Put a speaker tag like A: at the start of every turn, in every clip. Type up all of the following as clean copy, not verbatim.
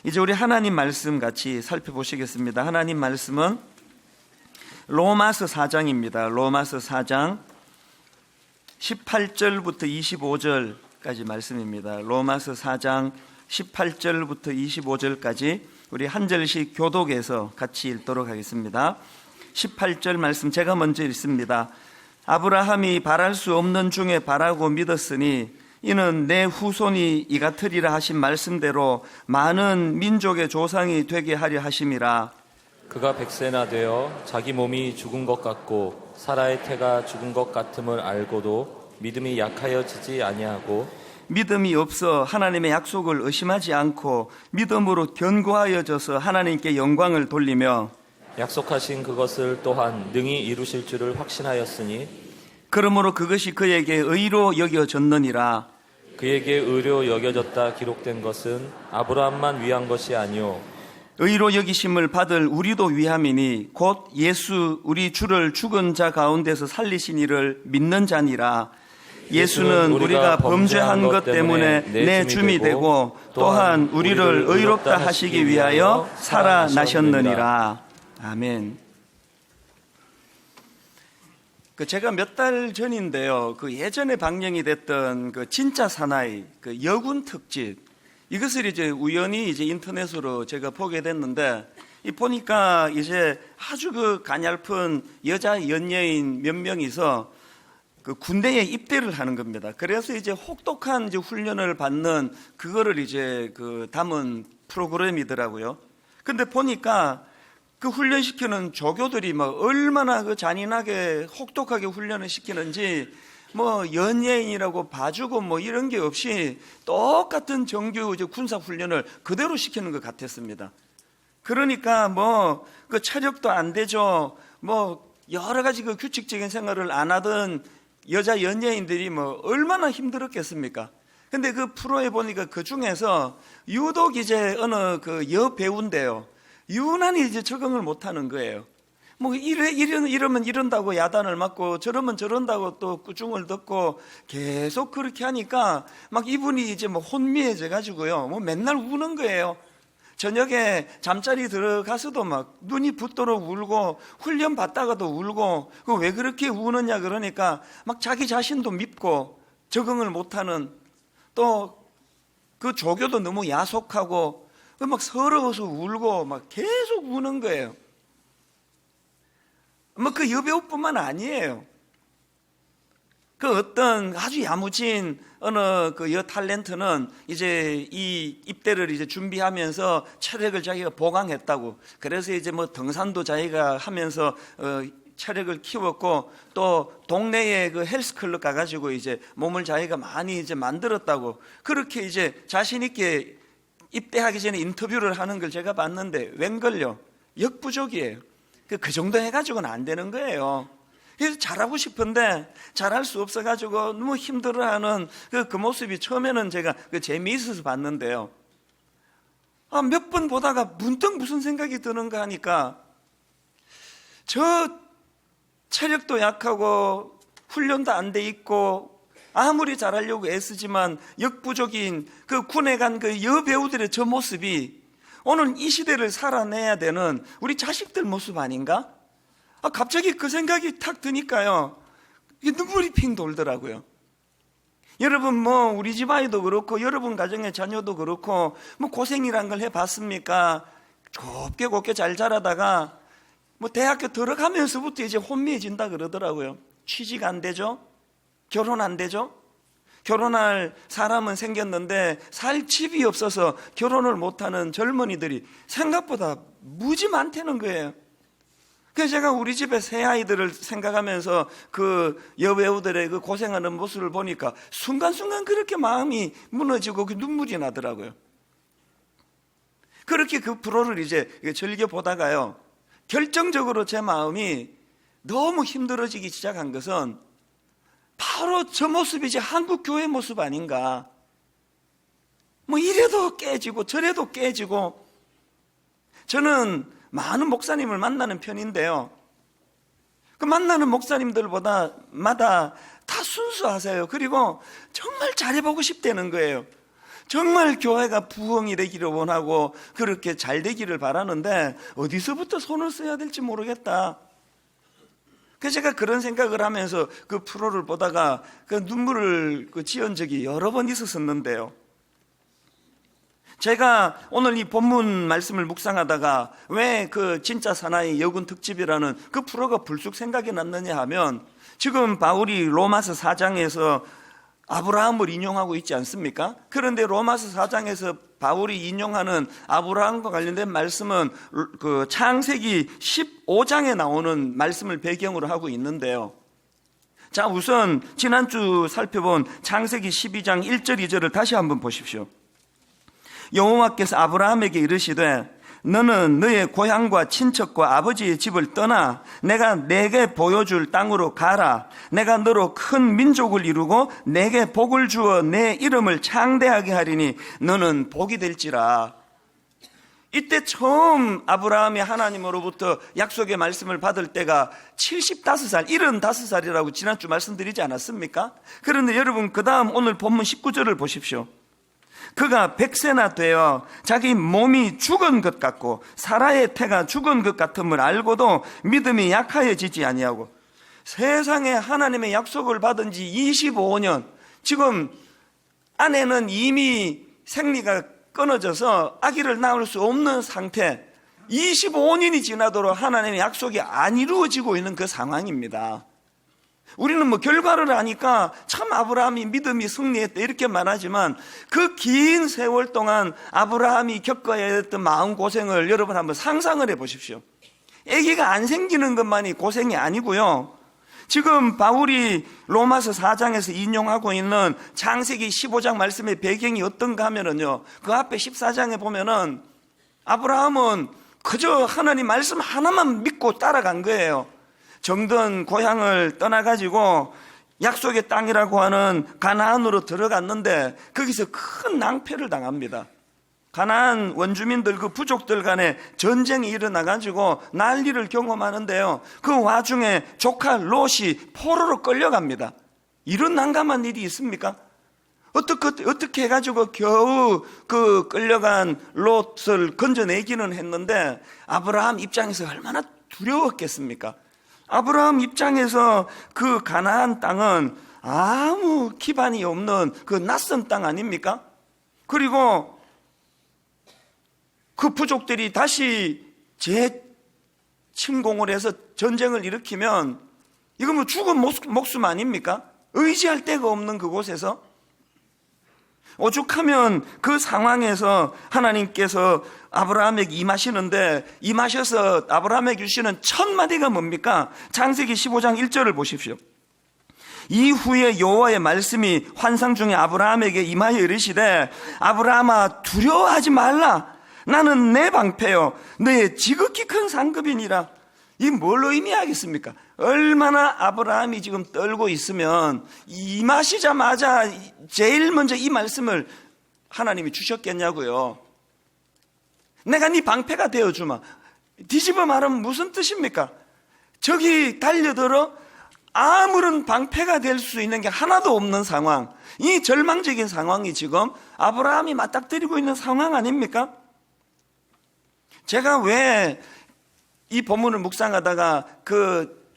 A: 이제 우리 하나님 말씀 같이 살펴보시겠습니다. 하나님 말씀은 로마서 4장입니다. 로마서 4장 18절부터 25절까지 말씀입니다. 로마서 4장 18절부터 25절까지 우리 한 절씩 교독해서 같이 읽도록 하겠습니다. 18절 말씀 제가 먼저 읽습니다. 아브라함이 바랄 수 없는 중에 바라고 믿었으니 이는 내 후손이 이같으리라 하신 말씀대로 많은 민족의 조상이 되게 하려 하심이라.
B: 그가 100세나 되어 자기 몸이 죽은 것 같고 사라의 태가 죽은 것 같음을 알고도 믿음이 약하여지지 아니하고
A: 믿음이 없어 하나님의 약속을 의심하지 않고 믿음으로 견고하여져서 하나님께 영광을 돌리며
B: 약속하신 그것을 또한 능히 이루실 줄을 확신하였으니
A: 그러므로 그것이 그에게 의로 여겨졌느니라.
B: 그에게 의로 여겨졌다 기록된 것은 아브라함만 위한 것이 아니요
A: 의로 여기심을 받을 우리도 위함이니 곧 예수 우리 주를 죽은 자 가운데서 살리신 이를 믿는 자니라. 예수는 우리가 범죄한 것 때문에 내 줌이 되고 또한 우리를 의롭다 하시기 위하여 살아나셨느니라. 아멘. 제가 몇 달 전인데요, 예전에 방영이 됐던 진짜 사나이 여군 특집, 이것을 이제 우연히 인터넷으로 제가 보게 됐는데, 보니까 이제 아주 가냘픈 여자 연예인 몇 명이서 군대에 입대를 하는 겁니다. 그래서 이제 혹독한 훈련을 받는 그거를 담은 프로그램이더라고요. 근데 보니까 훈련시키는 조교들이 얼마나 잔인하게 혹독하게 훈련을 시키는지 연예인이라고 봐주고 이런 게 없이 똑같은 정규 군사 훈련을 그대로 시키는 것 같았습니다. 그러니까 체력도 안 되죠. 여러 가지 규칙적인 생활을 안 하던 여자 연예인들이 얼마나 힘들었겠습니까? 근데 프로에 보니까 그 중에서 유독 어느 여배우인데요. 유난히 적응을 못하는 거예요. 이러면 이런다고 야단을 맞고 저러면 저런다고 또 꾸중을 듣고 계속 그렇게 하니까 이분이 혼미해져 가지고요. 맨날 우는 거예요. 저녁에 잠자리 들어가서도 눈이 붓도록 울고 훈련 받다가도 울고 왜 그렇게 우느냐 그러니까 자기 자신도 밉고 적응을 못하는 또 조교도 너무 야속하고 서러워서 울고 계속 우는 거예요. 여배우뿐만 아니에요. 어떤 아주 야무진 어느 여 탤런트는 이 입대를 준비하면서 체력을 자기가 보강했다고. 그래서 등산도 자기가 하면서 체력을 키웠고 또 동네에 헬스클럽 가가지고 몸을 자기가 많이 만들었다고. 그렇게 자신 있게 입대하기 전에 인터뷰를 하는 걸 제가 봤는데 웬걸요? 역부족이에요. 그 정도 해가지고는 안 되는 거예요. 그래서 잘하고 싶은데 잘할 수 없어가지고 너무 힘들어하는 그 모습이 처음에는 제가 재미있어서 봤는데요. 몇 번 보다가 문득 무슨 생각이 드는가 하니까 저 체력도 약하고 훈련도 안 돼 있고 아무리 잘하려고 애쓰지만 역부족인 군에 간 여배우들의 저 모습이 오늘 이 시대를 살아내야 되는 우리 자식들 모습 아닌가? 갑자기 그 생각이 탁 드니까요. 눈물이 핑 돌더라고요. 여러분 우리 집 아이도 그렇고 여러분 가정의 자녀도 그렇고 고생이란 걸 해봤습니까? 곱게 잘 자라다가 대학교 들어가면서부터 혼미해진다 그러더라고요. 취직 안 되죠? 결혼 안 되죠? 결혼할 사람은 생겼는데 살 집이 없어서 결혼을 못하는 젊은이들이 생각보다 무지 많다는 거예요. 그래서 제가 우리 집에 새 아이들을 생각하면서 여배우들의 고생하는 모습을 보니까 순간순간 그렇게 마음이 무너지고 눈물이 나더라고요. 그렇게 프로를 즐겨보다가요, 결정적으로 제 마음이 너무 힘들어지기 시작한 것은 바로 저 모습이 한국 교회 모습 아닌가. 이래도 깨지고 저래도 깨지고. 저는 많은 목사님을 만나는 편인데요, 만나는 목사님들마다 다 순수하세요. 그리고 정말 잘해보고 싶다는 거예요. 정말 교회가 부흥이 되기를 원하고 그렇게 잘 되기를 바라는데 어디서부터 손을 써야 될지 모르겠다. 그래서 제가 그런 생각을 하면서 그 프로를 보다가 그 눈물을 지은 적이 여러 번 있었었는데요. 제가 오늘 이 본문 말씀을 묵상하다가 왜 그 진짜 사나이 여군 특집이라는 그 프로가 불쑥 생각이 났느냐 하면, 지금 바울이 로마서 4장에서 아브라함을 인용하고 있지 않습니까? 그런데 로마서 4장에서 바울이 인용하는 아브라함과 관련된 말씀은 그 창세기 15장에 나오는 말씀을 배경으로 하고 있는데요. 자, 우선 지난주 살펴본 창세기 12장 1절 2절을 다시 한번 보십시오. 여호와께서 아브라함에게 이르시되 너는 너의 고향과 친척과 아버지의 집을 떠나 내가 내게 보여줄 땅으로 가라. 내가 너로 큰 민족을 이루고 내게 복을 주어 내 이름을 창대하게 하리니 너는 복이 될지라. 이때 처음 아브라함이 하나님으로부터 약속의 말씀을 받을 때가 75살, 75살이라고 지난주 말씀드리지 않았습니까? 그런데 여러분, 그 다음 오늘 본문 19절을 보십시오. 그가 100세나 되어 자기 몸이 죽은 것 같고 사라의 태가 죽은 것 같음을 알고도 믿음이 약하여지지 아니하고, 세상에 하나님의 약속을 받은 지 25년, 지금 아내는 이미 생리가 끊어져서 아기를 낳을 수 없는 상태, 25년이 지나도록 하나님의 약속이 안 이루어지고 있는 그 상황입니다. 우리는 뭐 결과를 아니까 참 아브라함이 믿음이 승리했다 이렇게 말하지만, 그 긴 세월 동안 아브라함이 겪어야 했던 마음고생을 여러분 한번 상상을 해 보십시오. 아기가 안 생기는 것만이 고생이 아니고요, 지금 바울이 로마서 4장에서 인용하고 있는 창세기 15장 말씀의 배경이 어떤가 하면은요, 그 앞에 14장에 보면은 아브라함은 그저 하나님 말씀 하나만 믿고 따라간 거예요. 정든 고향을 떠나가지고 약속의 땅이라고 하는 가나안으로 들어갔는데 거기서 큰 낭패를 당합니다. 가나안 원주민들, 그 부족들 간에 전쟁이 일어나가지고 난리를 경험하는데요, 그 와중에 조카 롯이 포로로 끌려갑니다. 이런 난감한 일이 있습니까? 어떻게 해가지고 겨우 그 끌려간 롯을 건져내기는 했는데 아브라함 입장에서 얼마나 두려웠겠습니까? 아브라함 입장에서 그 가나안 땅은 아무 기반이 없는 그 낯선 땅 아닙니까? 그리고 그 부족들이 다시 재침공을 해서 전쟁을 일으키면 이거 뭐 죽은 목숨 아닙니까? 의지할 데가 없는 그곳에서 오죽하면 그 상황에서 하나님께서 아브라함에게 임하시는데, 임하셔서 아브라함에게 주시는 첫 마디가 뭡니까? 창세기 15장 1절을 보십시오. 이후에 여호와의 말씀이 환상 중에 아브라함에게 임하여 이르시되 아브라함아 두려워하지 말라. 나는 내 방패요 너의 지극히 큰 상급이니라. 이 뭘로 의미하겠습니까? 얼마나 아브라함이 지금 떨고 있으면 임하시자마자 제일 먼저 이 말씀을 하나님이 주셨겠냐고요. 내가 네 방패가 되어주마. 뒤집어 말하면 무슨 뜻입니까? 저기 달려들어 아무런 방패가 될 수 있는 게 하나도 없는 상황, 이 절망적인 상황이 지금 아브라함이 맞닥뜨리고 있는 상황 아닙니까? 제가 왜 이 본문을 묵상하다가 그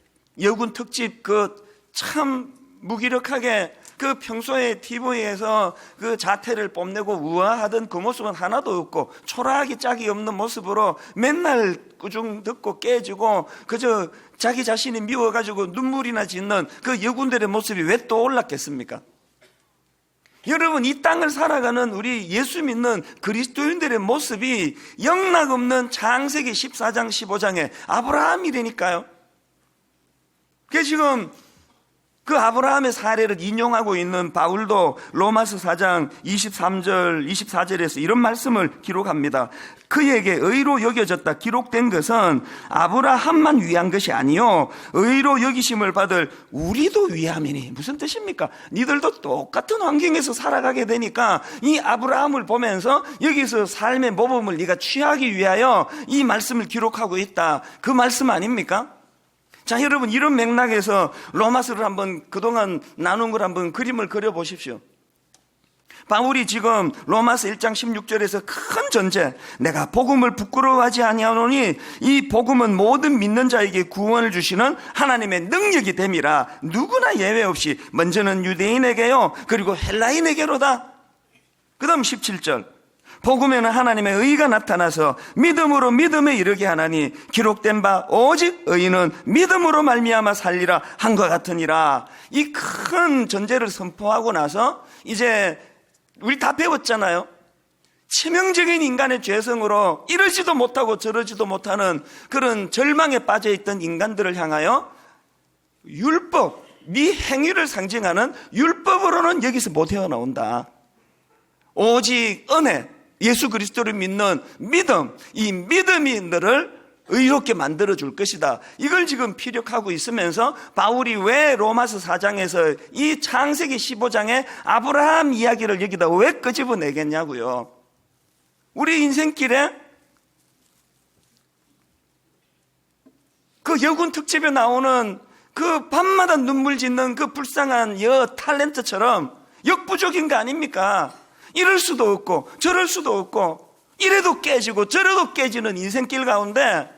A: 여군 특집 그 참 무기력하게 그 평소에 TV에서 그 자태를 뽐내고 우아하던 그 모습은 하나도 없고 초라하기 짝이 없는 모습으로 맨날 꾸중 듣고 깨지고 그저 자기 자신이 미워가지고 눈물이나 짓는 그 여군들의 모습이 왜 또 올랐겠습니까? 여러분, 이 땅을 살아가는 우리 예수 믿는 그리스도인들의 모습이 영락없는 창세기 14장 15장의 아브라함이라니까요. 그게 지금 그 아브라함의 사례를 인용하고 있는 바울도 로마서 4장 23절 24절에서 이런 말씀을 기록합니다. 그에게 의로 여겨졌다 기록된 것은 아브라함만 위한 것이 아니요 의로 여기심을 받을 우리도 위함이니. 무슨 뜻입니까? 니들도 똑같은 환경에서 살아가게 되니까 이 아브라함을 보면서 여기서 삶의 모범을 네가 취하기 위하여 이 말씀을 기록하고 있다, 그 말씀 아닙니까? 자, 여러분, 이런 맥락에서 로마서를 한번 그동안 나눈 걸 한번 그림을 그려보십시오. 바울이 지금 로마서 1장 16절에서 큰 전제, 내가 복음을 부끄러워하지 아니하노니 이 복음은 모든 믿는 자에게 구원을 주시는 하나님의 능력이 됨이라. 누구나 예외 없이 먼저는 유대인에게요 그리고 헬라인에게로다. 그 다음 17절, 복음에는 하나님의 의가 나타나서 믿음으로 믿음에 이르게 하나니 기록된 바 오직 의인은 믿음으로 말미암아 살리라 한것 같으니라. 이 큰 전제를 선포하고 나서 이제 우리 다 배웠잖아요. 치명적인 인간의 죄성으로 이러지도 못하고 저러지도 못하는 그런 절망에 빠져있던 인간들을 향하여 율법, 네 행위를 상징하는 율법으로는 여기서 못 헤어나온다. 오직 은혜, 예수 그리스도를 믿는 믿음, 이 믿음이 너를 의롭게 만들어줄 것이다. 이걸 지금 피력하고 있으면서 바울이 왜 로마서 4장에서 이 창세기 15장에 아브라함 이야기를 여기다 왜 끄집어내겠냐고요. 우리 인생길에 그 여군 특집에 나오는 그 밤마다 눈물 짓는 그 불쌍한 여 탤런트처럼 역부족인 거 아닙니까? 이럴 수도 없고 저럴 수도 없고 이래도 깨지고 저래도 깨지는 인생길 가운데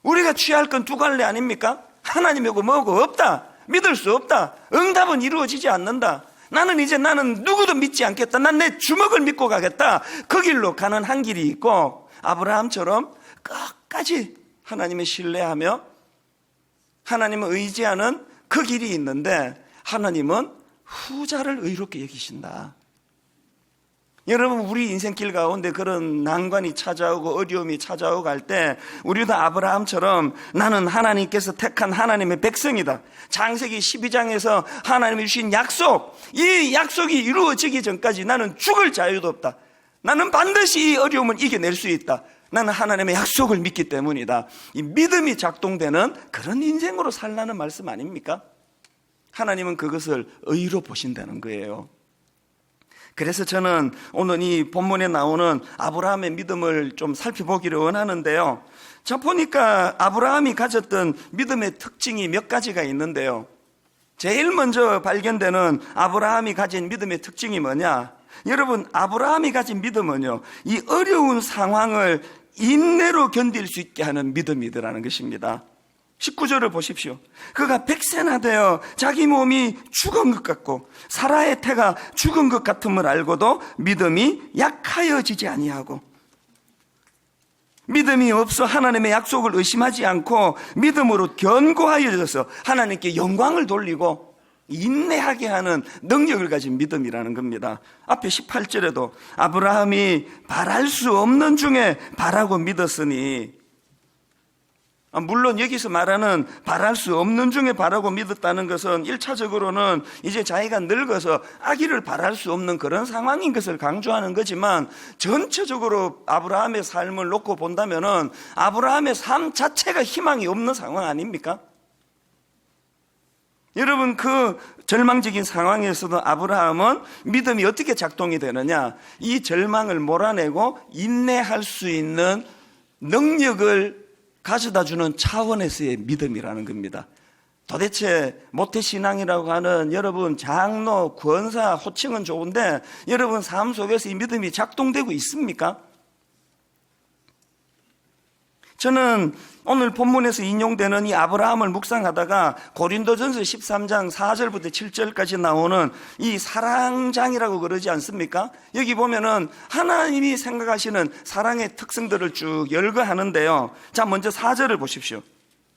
A: 우리가 취할 건 두 갈래 아닙니까? 하나님이고 뭐고 없다, 믿을 수 없다, 응답은 이루어지지 않는다, 나는 누구도 믿지 않겠다, 난 내 주먹을 믿고 가겠다, 그 길로 가는 한 길이 있고, 아브라함처럼 끝까지 하나님을 신뢰하며 하나님을 의지하는 그 길이 있는데 하나님은 후자를 의롭게 여기신다. 여러분, 우리 인생길 가운데 그런 난관이 찾아오고 어려움이 찾아오고 갈 때 우리도 아브라함처럼 나는 하나님께서 택한 하나님의 백성이다, 창세기 12장에서 하나님이 주신 약속, 이 약속이 이루어지기 전까지 나는 죽을 자유도 없다, 나는 반드시 이 어려움을 이겨낼 수 있다, 나는 하나님의 약속을 믿기 때문이다, 이 믿음이 작동되는 그런 인생으로 살라는 말씀 아닙니까? 하나님은 그것을 의로 보신다는 거예요. 그래서 저는 오늘 이 본문에 나오는 아브라함의 믿음을 좀 살펴보기를 원하는데요. 자, 보니까 아브라함이 가졌던 믿음의 특징이 몇 가지가 있는데요. 제일 먼저 발견되는 아브라함이 가진 믿음의 특징이 뭐냐? 여러분, 아브라함이 가진 믿음은요, 이 어려운 상황을 인내로 견딜 수 있게 하는 믿음이더라는 것입니다. 19절을 보십시오. 그가 100세나 되어 자기 몸이 죽은 것 같고 사라의 태가 죽은 것 같음을 알고도 믿음이 약하여지지 아니하고, 믿음이 없어 하나님의 약속을 의심하지 않고 믿음으로 견고하여져서 하나님께 영광을 돌리고 인내하게 하는 능력을 가진 믿음이라는 겁니다. 앞에 18절에도 아브라함이 바랄 수 없는 중에 바라고 믿었으니, 물론 여기서 말하는 바랄 수 없는 중에 바라고 믿었다는 것은 1차적으로는 이제 자기가 늙어서 아기를 바랄 수 없는 그런 상황인 것을 강조하는 거지만, 전체적으로 아브라함의 삶을 놓고 본다면은 아브라함의 삶 자체가 희망이 없는 상황 아닙니까? 여러분, 그 절망적인 상황에서도 아브라함은 믿음이 어떻게 작동이 되느냐? 이 절망을 몰아내고 인내할 수 있는 능력을 가져다주는 차원에서의 믿음이라는 겁니다. 도대체 모태신앙이라고 하는 여러분 장로, 권사, 호칭은 좋은데 여러분 삶 속에서 이 믿음이 작동되고 있습니까? 저는 오늘 본문에서 인용되는 이 아브라함을 묵상하다가 고린도전서 13장 4절부터 7절까지 나오는 이 사랑장이라고 그러지 않습니까? 여기 보면은 하나님이 생각하시는 사랑의 특성들을 쭉 열거하는데요. 자, 먼저 4절을 보십시오.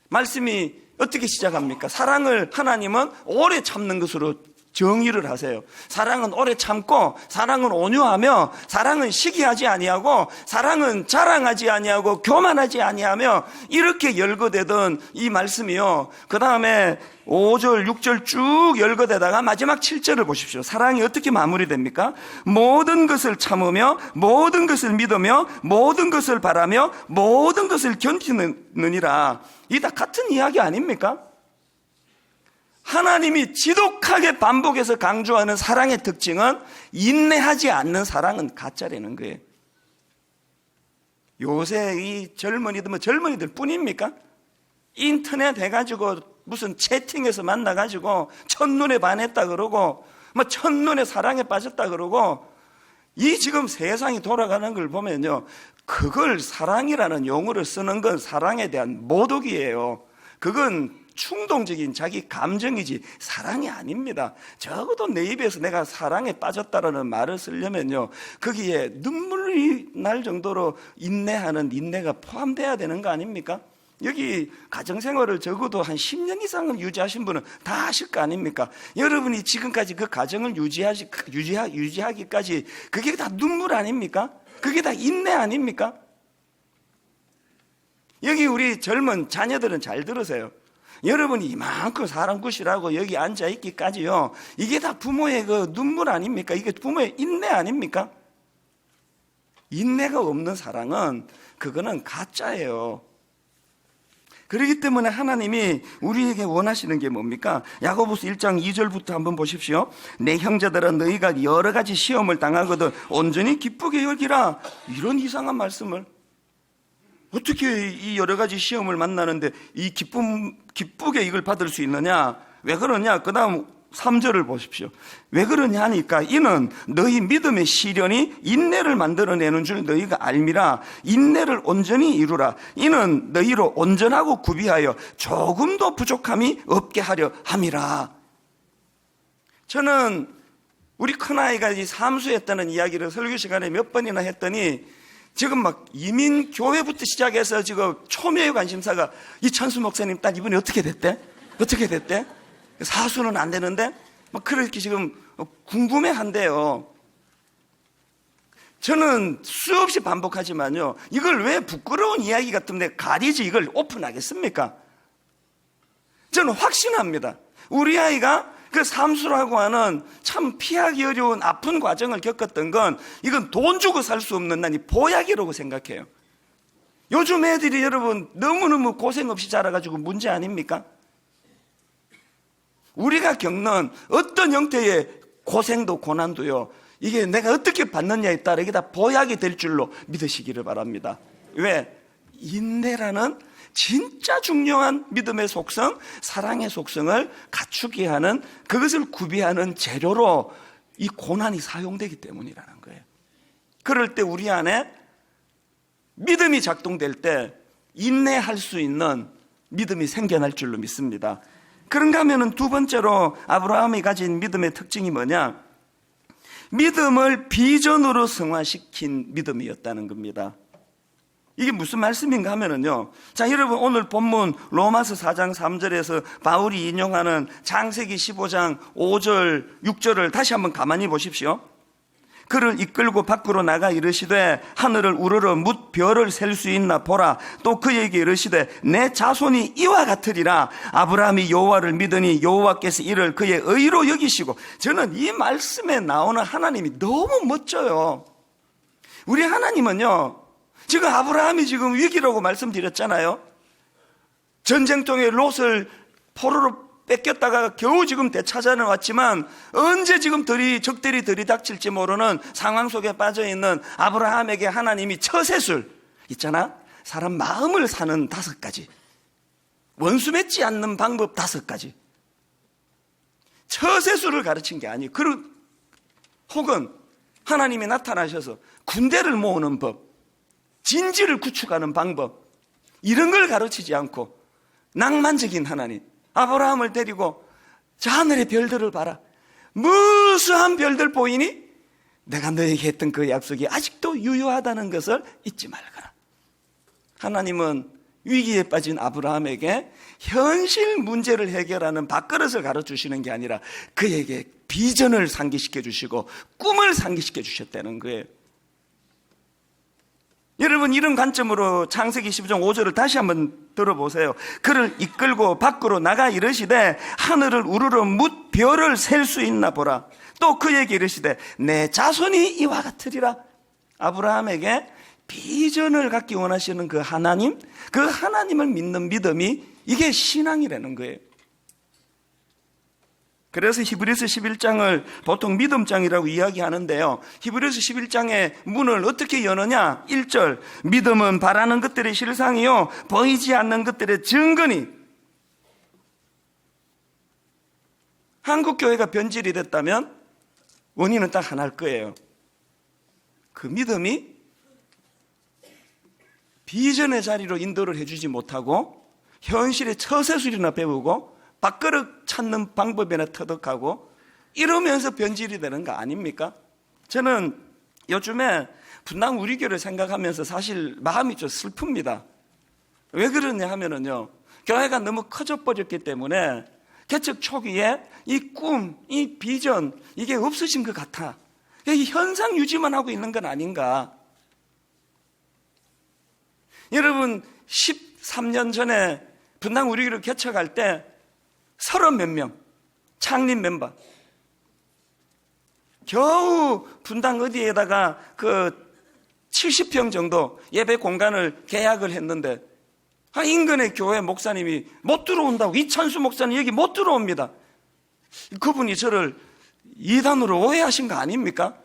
A: 말씀이 어떻게 시작합니까? 사랑을 하나님은 오래 참는 것으로 정의를 하세요. 사랑은 오래 참고, 사랑은 온유하며, 사랑은 시기하지 아니하고, 사랑은 자랑하지 아니하고, 교만하지 아니하며, 이렇게 열거되던 이 말씀이요, 그 다음에 5절, 6절 쭉 열거되다가 마지막 7절을 보십시오. 사랑이 어떻게 마무리됩니까? 모든 것을 참으며, 모든 것을 믿으며, 모든 것을 바라며, 모든 것을 견디느니라. 이 다 같은 이야기 아닙니까? 하나님이 지독하게 반복해서 강조하는 사랑의 특징은 인내하지 않는 사랑은 가짜라는 거예요. 요새 이 젊은이들 뿐입니까? 인터넷 해가지고 무슨 채팅에서 만나가지고 첫눈에 반했다 그러고 뭐 첫눈에 사랑에 빠졌다 그러고, 이 지금 세상이 돌아가는 걸 보면요, 그걸 사랑이라는 용어를 쓰는 건 사랑에 대한 모독이에요. 그건 충동적인 자기 감정이지 사랑이 아닙니다. 적어도 내 입에서 내가 사랑에 빠졌다라는 말을 쓰려면요, 거기에 눈물이 날 정도로 인내하는 인내가 포함돼야 되는 거 아닙니까? 여기 가정생활을 적어도 한 10년 이상은 유지하신 분은 다 아실 거 아닙니까? 여러분이 지금까지 그 가정을 유지하기까지 그게 다 눈물 아닙니까? 그게 다 인내 아닙니까? 여기 우리 젊은 자녀들은 잘 들으세요. 여러분이 이만큼 사람 구실하고 여기 앉아있기까지요, 이게 다 부모의 그 눈물 아닙니까? 이게 부모의 인내 아닙니까? 인내가 없는 사랑은 그거는 가짜예요. 그렇기 때문에 하나님이 우리에게 원하시는 게 뭡니까? 야고보서 1장 2절부터 한번 보십시오. 내 형제들아, 너희가 여러 가지 시험을 당하거든 온전히 기쁘게 여기라. 이런 이상한 말씀을 어떻게 이 여러 가지 시험을 만나는데 이 기쁘게 이걸 받을 수 있느냐? 왜 그러냐? 그 다음 3절을 보십시오. 왜 그러냐 하니까 이는 너희 믿음의 시련이 인내를 만들어내는 줄 너희가 알미라. 인내를 온전히 이루라. 이는 너희로 온전하고 구비하여 조금도 부족함이 없게 하려 함이라. 저는 우리 큰아이가 이 삼수했다는 이야기를 설교 시간에 몇 번이나 했더니 지금 막 이민교회부터 시작해서 지금 초미의 관심사가 이찬수 목사님 딸 이번에 어떻게 됐대? 어떻게 됐대? 사수는 안 되는데? 막 그렇게 지금 궁금해 한대요. 저는 수없이 반복하지만요, 이걸 왜 부끄러운 이야기 같은데 가리지 이걸 오픈하겠습니까? 저는 확신합니다. 우리 아이가 그 삼수라고 하는 참 피하기 어려운 아픈 과정을 겪었던 건 이건 돈 주고 살 수 없는 난 이 보약이라고 생각해요. 요즘 애들이 여러분 너무너무 고생 없이 자라가지고 문제 아닙니까? 우리가 겪는 어떤 형태의 고생도 고난도요, 이게 내가 어떻게 받느냐에 따라 이게 다 보약이 될 줄로 믿으시기를 바랍니다. 왜? 인내라는 진짜 중요한 믿음의 속성, 사랑의 속성을 갖추게 하는, 그것을 구비하는 재료로 이 고난이 사용되기 때문이라는 거예요. 그럴 때 우리 안에 믿음이 작동될 때 인내할 수 있는 믿음이 생겨날 줄로 믿습니다. 그런가 하면은 두 번째로 아브라함이 가진 믿음의 특징이 뭐냐? 믿음을 비전으로 승화시킨 믿음이었다는 겁니다. 이게 무슨 말씀인가 하면은요, 자, 여러분 오늘 본문 로마서 4장 3절에서 바울이 인용하는 창세기 15장 5절 6절을 다시 한번 가만히 보십시오. 그를 이끌고 밖으로 나가 이르시되 하늘을 우러러 뭇 별을 셀 수 있나 보라. 또 그에게 이르시되 내 자손이 이와 같으리라. 아브라함이 여호와를 믿으니 여호와께서 이를 그의 의로 여기시고. 저는 이 말씀에 나오는 하나님이 너무 멋져요. 우리 하나님은요, 지금 아브라함이 지금 위기라고 말씀드렸잖아요. 전쟁통에 롯을 포로로 뺏겼다가 겨우 지금 되찾아는 왔지만 언제 지금 적들이 들이닥칠지 모르는 상황 속에 빠져있는 아브라함에게 하나님이 처세술 있잖아, 사람 마음을 사는 5가지, 원수 맺지 않는 방법 5가지, 처세술을 가르친 게 아니에요. 혹은 하나님이 나타나셔서 군대를 모으는 법, 진지를 구축하는 방법, 이런 걸 가르치지 않고 낭만적인 하나님, 아브라함을 데리고 저 하늘의 별들을 봐라. 무수한 별들 보이니? 내가 너에게 했던 그 약속이 아직도 유효하다는 것을 잊지 말거라. 하나님은 위기에 빠진 아브라함에게 현실 문제를 해결하는 밥그릇을 가르쳐주시는 게 아니라 그에게 비전을 상기시켜 주시고 꿈을 상기시켜 주셨다는 거예요. 여러분, 이런 관점으로 창세기 15장 5절을 다시 한번 들어보세요. 그를 이끌고 밖으로 나가 이르시되 하늘을 우르르 뭇 별을 셀 수 있나 보라. 또 그에게 이르시되 내 자손이 이와 같으리라. 아브라함에게 비전을 갖기 원하시는 그 하나님, 그 하나님을 믿는 믿음이 이게 신앙이라는 거예요. 그래서 히브리서 11장을 보통 믿음장이라고 이야기하는데요, 히브리서 11장의 문을 어떻게 여느냐? 1절, 믿음은 바라는 것들의 실상이요 보이지 않는 것들의 증거니. 한국교회가 변질이 됐다면 원인은 딱 하나일 거예요. 그 믿음이 비전의 자리로 인도를 해주지 못하고 현실의 처세술이나 배우고 밥그릇 찾는 방법이나 터득하고 이러면서 변질이 되는 거 아닙니까? 저는 요즘에 분당 우리 교회를 생각하면서 사실 마음이 좀 슬픕니다. 왜 그러냐 하면은요, 교회가 너무 커져 버렸기 때문에 개척 초기에 이 꿈, 이 비전, 이게 없어진 것 같아. 이 현상 유지만 하고 있는 건 아닌가. 여러분, 13년 전에 분당 우리 교회를 개척할 때 30몇 명, 창립 멤버. 겨우 분당 어디에다가 그 70평 정도 예배 공간을 계약을 했는데 인근의 교회 목사님이 못 들어온다고, 이찬수 목사님 여기 못 들어옵니다. 그분이 저를 이단으로 오해하신 거 아닙니까?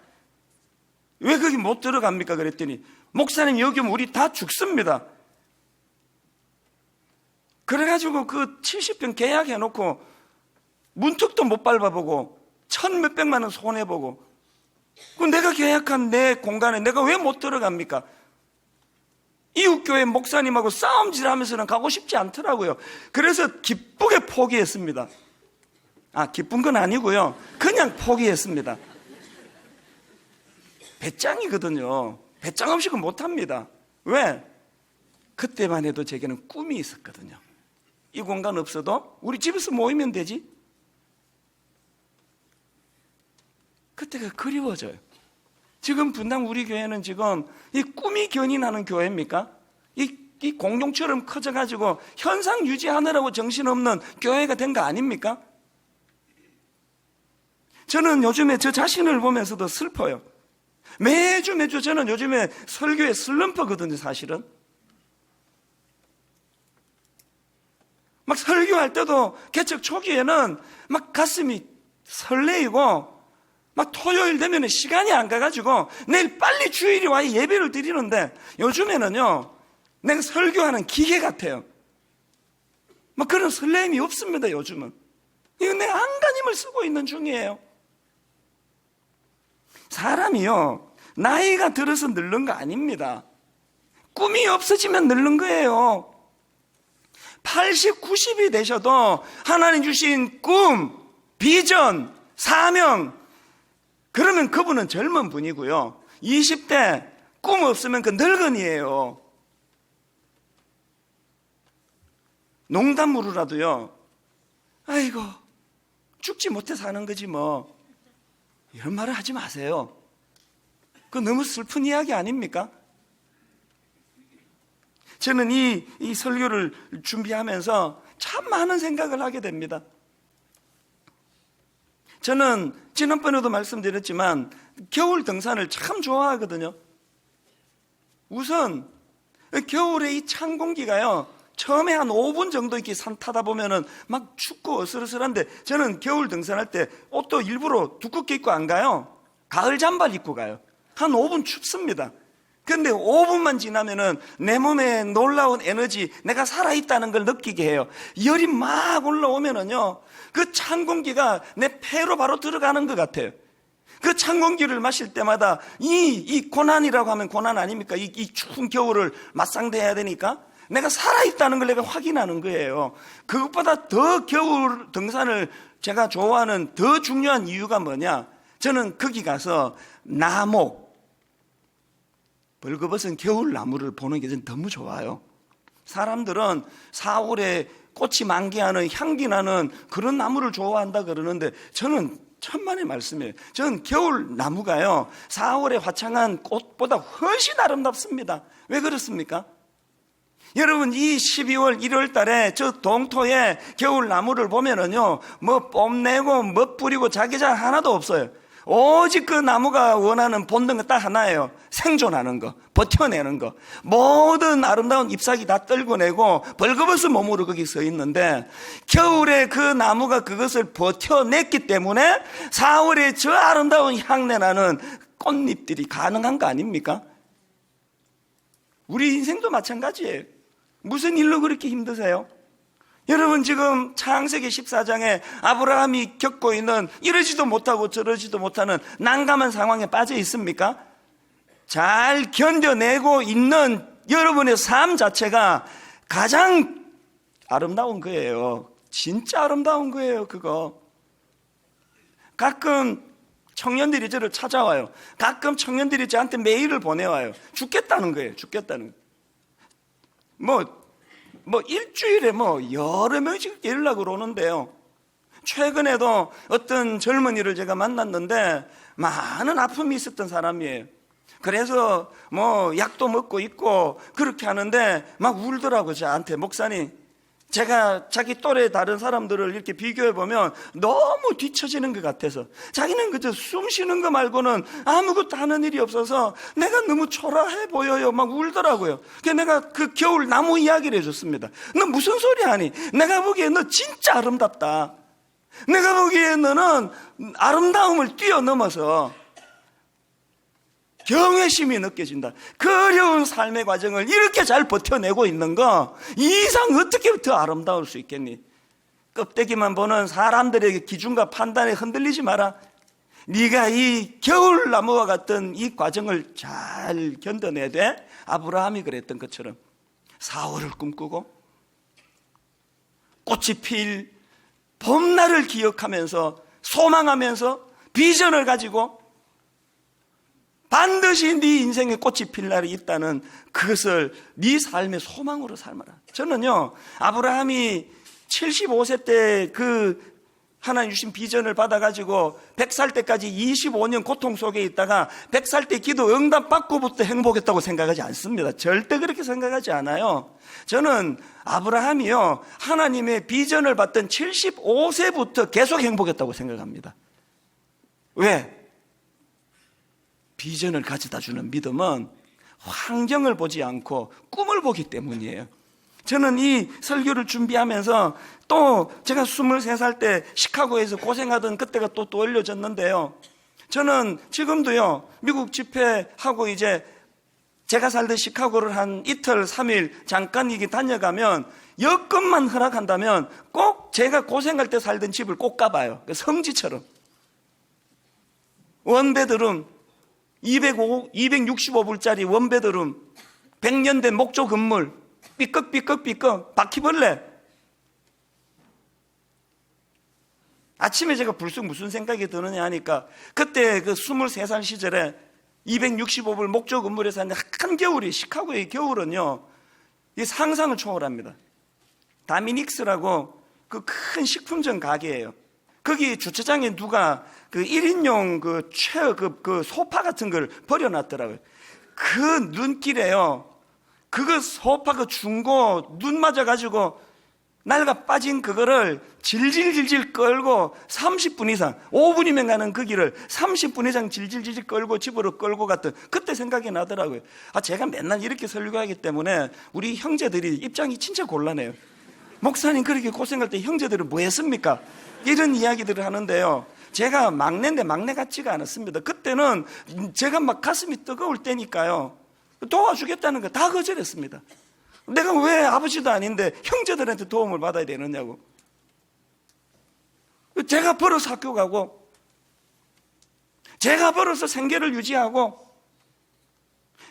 A: 왜 거기 못 들어갑니까? 그랬더니 목사님 여기 오면 우리 다 죽습니다. 그래가지고 그 70평 계약해놓고 문턱도 못 밟아보고 1,000몇백만 원 손해보고, 그 내가 계약한 내 공간에 내가 왜 못 들어갑니까? 이웃교회 목사님하고 싸움질하면서는 가고 싶지 않더라고요. 그래서 기쁘게 포기했습니다. 기쁜 건 아니고요, 그냥 포기했습니다. 배짱이거든요. 배짱 없이 그건 못합니다. 왜? 그때만 해도 제게는 꿈이 있었거든요. 이 공간 없어도 우리 집에서 모이면 되지. 그때가 그리워져요. 지금 분당 우리 교회는 지금 이 꿈이 견인하는 교회입니까? 이 공룡처럼 커져가지고 현상 유지하느라고 정신없는 교회가 된 거 아닙니까? 저는 요즘에 저 자신을 보면서도 슬퍼요. 매주 저는 요즘에 설교에 슬럼프거든요, 사실은. 막 설교할 때도 개척 초기에는 막 가슴이 설레이고, 막 토요일 되면 시간이 안 가가지고 내일 빨리 주일이 와야 예배를 드리는데, 요즘에는요 내가 설교하는 기계 같아요. 막 그런 설레임이 없습니다. 요즘은 이거 내가 안간힘을 쓰고 있는 중이에요. 사람이요 나이가 들어서 늙는 거 아닙니다. 꿈이 없어지면 늙는 거예요. 80, 90이 되셔도 하나님 주신 꿈, 비전, 사명, 그러면 그분은 젊은 분이고요, 20대 꿈 없으면 그 늙은이에요. 농담으로라도요, 아이고 죽지 못해 사는 거지 뭐, 이런 말을 하지 마세요. 그거 너무 슬픈 이야기 아닙니까? 저는 이 설교를 준비하면서 참 많은 생각을 하게 됩니다. 저는 지난번에도 말씀드렸지만 겨울 등산을 참 좋아하거든요. 우선 겨울에 이 찬 공기가요, 처음에 한 5분 정도 이렇게 산 타다 보면은 막 춥고 어슬어슬한데, 저는 겨울 등산할 때 옷도 일부러 두껍게 입고 안 가요. 가을 잠바를 입고 가요. 한 5분 춥습니다. 근데 5분만 지나면은 내 몸에 놀라운 에너지, 내가 살아있다는 걸 느끼게 해요. 열이 막 올라오면은요, 그 찬 공기가 내 폐로 바로 들어가는 것 같아요. 그 찬 공기를 마실 때마다 이 고난이라고 하면 고난 아닙니까? 이 추운 겨울을 맞상대해야 되니까 내가 살아있다는 걸 내가 확인하는 거예요. 그것보다 더 겨울 등산을 제가 좋아하는 더 중요한 이유가 뭐냐? 저는 거기 가서 나무, 벌거벗은 겨울 나무를 보는 게 저는 너무 좋아요. 사람들은 4월에 꽃이 만개하는 향기 나는 그런 나무를 좋아한다 그러는데, 저는 천만의 말씀이에요. 저는 겨울 나무가요 4월에 화창한 꽃보다 훨씬 아름답습니다. 왜 그렇습니까? 여러분, 이 12월 1월 달에 저 동토에 겨울 나무를 보면은요, 뭐 뽐내고 멋부리고 자기장 하나도 없어요. 오직 그 나무가 원하는 본능은 딱 하나예요. 생존하는 거, 버텨내는 거. 모든 아름다운 잎사귀 다 떨궈내고 벌거벗은 몸으로 거기 서 있는데, 겨울에 그 나무가 그것을 버텨냈기 때문에 4월에 저 아름다운 향내나는 꽃잎들이 가능한 거 아닙니까? 우리 인생도 마찬가지예요. 무슨 일로 그렇게 힘드세요? 여러분 지금 창세기 14장에 아브라함이 겪고 있는 이러지도 못하고 저러지도 못하는 난감한 상황에 빠져 있습니까? 잘 견뎌내고 있는 여러분의 삶 자체가 가장 아름다운 거예요. 진짜 아름다운 거예요, 그거. 가끔 청년들이 저를 찾아와요. 가끔 청년들이 저한테 메일을 보내와요. 죽겠다는 거예요, 죽겠다는 거예요. 일주일에 여러 명씩 연락으로 오는데요. 최근에도 어떤 젊은이를 제가 만났는데 많은 아픔이 있었던 사람이에요. 그래서 약도 먹고 있고 그렇게 하는데 막 울더라고요, 저한테. 목사님, 제가 자기 또래 다른 사람들을 이렇게 비교해 보면 너무 뒤처지는 것 같아서, 자기는 그저 숨 쉬는 거 말고는 아무것도 하는 일이 없어서 내가 너무 초라해 보여요. 막 울더라고요. 그래서 내가 그 겨울 나무 이야기를 해줬습니다. 너 무슨 소리 하니? 내가 보기에 너 진짜 아름답다. 내가 보기에 너는 아름다움을 뛰어넘어서 경외심이 느껴진다. 그 어려운 삶의 과정을 이렇게 잘 버텨내고 있는 거 이상 어떻게 더 아름다울 수 있겠니? 껍데기만 보는 사람들의 기준과 판단에 흔들리지 마라. 네가 이 겨울나무와 같은 이 과정을 잘 견뎌내야 돼. 아브라함이 그랬던 것처럼 사월을 꿈꾸고 꽃이 필 봄날을 기억하면서 소망하면서 비전을 가지고 반드시 네 인생에 꽃이 필 날이 있다는 그것을 네 삶의 소망으로 삶아라. 저는요, 아브라함이 75세 때 그 하나님 주신 비전을 받아가지고 100살 때까지 25년 고통 속에 있다가 100살 때 기도 응답받고부터 행복했다고 생각하지 않습니다. 절대 그렇게 생각하지 않아요. 저는 아브라함이요, 하나님의 비전을 받던 75세부터 계속 행복했다고 생각합니다. 왜? 비전을 가져다 주는 믿음은 환경을 보지 않고 꿈을 보기 때문이에요. 저는 이 설교를 준비하면서 또 제가 23살 때 시카고에서 고생하던 그때가 또 떠올려졌는데요. 저는 지금도요, 미국 집회하고 이제 제가 살던 시카고를 한 이틀, 3일 잠깐 이게 다녀가면 여건만 허락한다면 꼭 제가 고생할 때 살던 집을 꼭 가봐요. 성지처럼. 원베드룸 265불짜리 원베드룸, 100년 된 목조 건물, 삐걱삐걱삐걱, 바퀴벌레. 아침에 제가 불쑥 무슨 생각이 드느냐 하니까 그때 그 23살 시절에 265불 목조 건물에 사는 한겨울이, 시카고의 겨울은요, 이 상상을 초월합니다. 다미닉스라고 그 큰 식품점 가게예요. 거기 주차장에 누가 그 1인용 그 소파 같은 걸 버려놨더라고요. 그 눈길에요, 그거 소파 그 중고 눈 맞아가지고 낡아 빠진 그거를 질질질질 끌고 30분 이상, 5분이면 가는 그 길을 30분 이상 질질질질 끌고 집으로 끌고 갔던 그때 생각이 나더라고요. 제가 맨날 이렇게 설교하기 때문에 우리 형제들이 입장이 진짜 곤란해요. 목사님 그렇게 고생할 때 형제들은 뭐 했습니까? 이런 이야기들을 하는데요, 제가 막내인데 막내 같지가 않았습니다. 그때는 제가 막 가슴이 뜨거울 때니까요, 도와주겠다는 거 다 거절했습니다. 내가 왜 아버지도 아닌데 형제들한테 도움을 받아야 되느냐고. 제가 벌어서 학교 가고, 제가 벌어서 생계를 유지하고,